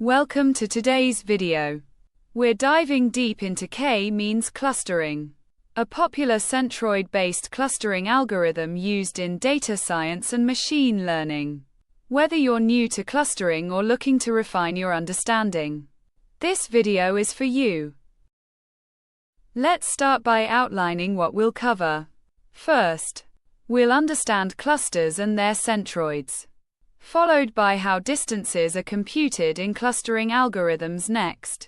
Welcome to today's video. We're diving deep into K-means clustering, a popular centroid-based clustering algorithm used in data science and machine learning. Whether you're new to clustering or looking to refine your understanding, this video is for you. Let's start by outlining what we'll cover. First, we'll understand clusters and their centroids, followed by how distances are computed in clustering algorithms. Next,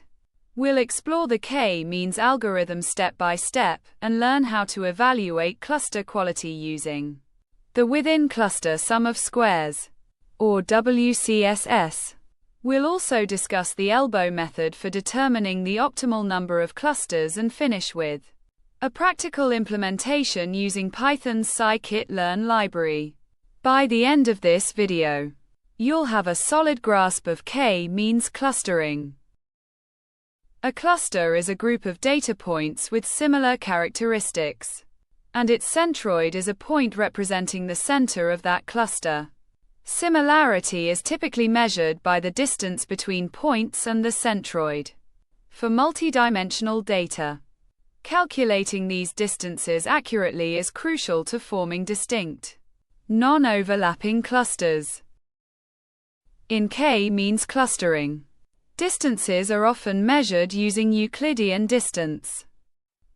we'll explore the K-means algorithm step by step and learn how to evaluate cluster quality using the within-cluster sum of squares, or WCSS. We'll also discuss the elbow method for determining the optimal number of clusters and finish with a practical implementation using Python's scikit-learn library. By the end of this video, you'll have a solid grasp of K-means clustering. A cluster is a group of data points with similar characteristics, and its centroid is a point representing the center of that cluster. Similarity is typically measured by the distance between points and the centroid. For multidimensional data, calculating these distances accurately is crucial to forming distinct, non-overlapping clusters. In K-means clustering, distances are often measured using Euclidean distance,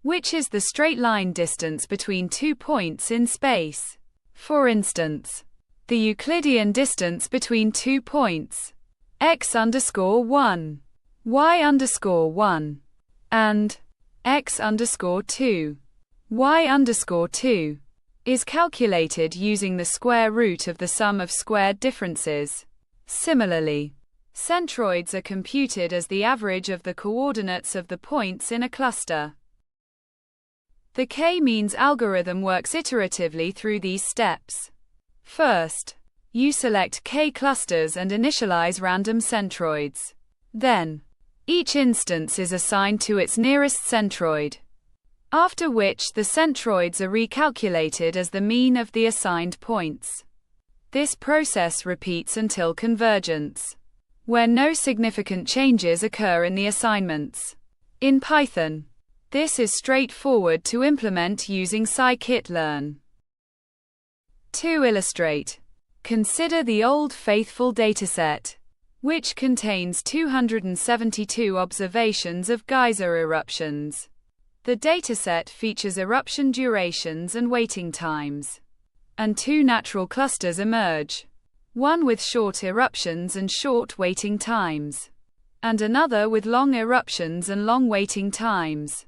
which is the straight-line distance between 2 points in space. For instance, the Euclidean distance between 2 points, x_1, y_1, and x_2, y_2, is calculated using the square root of the sum of squared differences. Similarly, centroids are computed as the average of the coordinates of the points in a cluster. The K-means algorithm works iteratively through these steps. First, you select K clusters and initialize random centroids. Then, each instance is assigned to its nearest centroid, after which the centroids are recalculated as the mean of the assigned points. This process repeats until convergence, where no significant changes occur in the assignments. In Python, this is straightforward to implement using scikit-learn. To illustrate, consider the Old Faithful dataset, which contains 272 observations of geyser eruptions. The dataset features eruption durations and waiting times, and 2 natural clusters emerge, one with short eruptions and short waiting times, and another with long eruptions and long waiting times.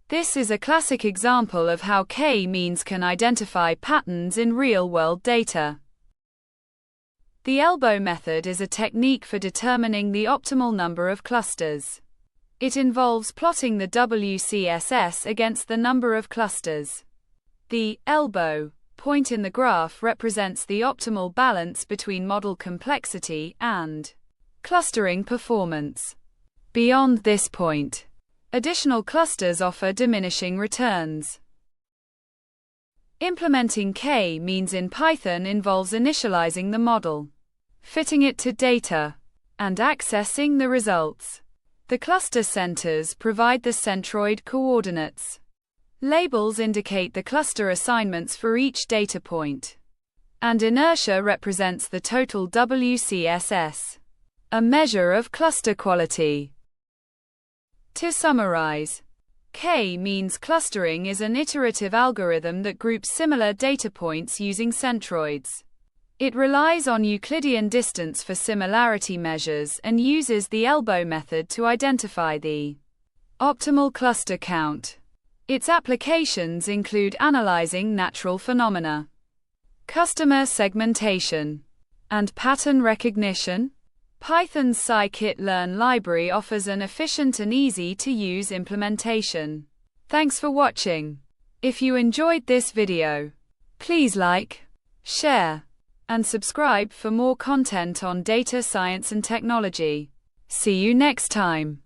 This is a classic example of how K-means can identify patterns in real-world data. The elbow method is a technique for determining the optimal number of clusters. It involves plotting the WCSS against the number of clusters. The elbow point in the graph represents the optimal balance between model complexity and clustering performance. Beyond this point, additional clusters offer diminishing returns. Implementing K-means in Python involves initializing the model, fitting it to data, and accessing the results. The cluster centers provide the centroid coordinates. Labels indicate the cluster assignments for each data point, and inertia represents the total WCSS, a measure of cluster quality. To summarize, K-means clustering is an iterative algorithm that groups similar data points using centroids. It relies on Euclidean distance for similarity measures and uses the elbow method to identify the optimal cluster count. Its applications include analyzing natural phenomena, customer segmentation, and pattern recognition. Python's scikit-learn library offers an efficient and easy-to-use implementation. Thanks for watching. If you enjoyed this video, please like, share, and subscribe for more content on data science and technology. See you next time.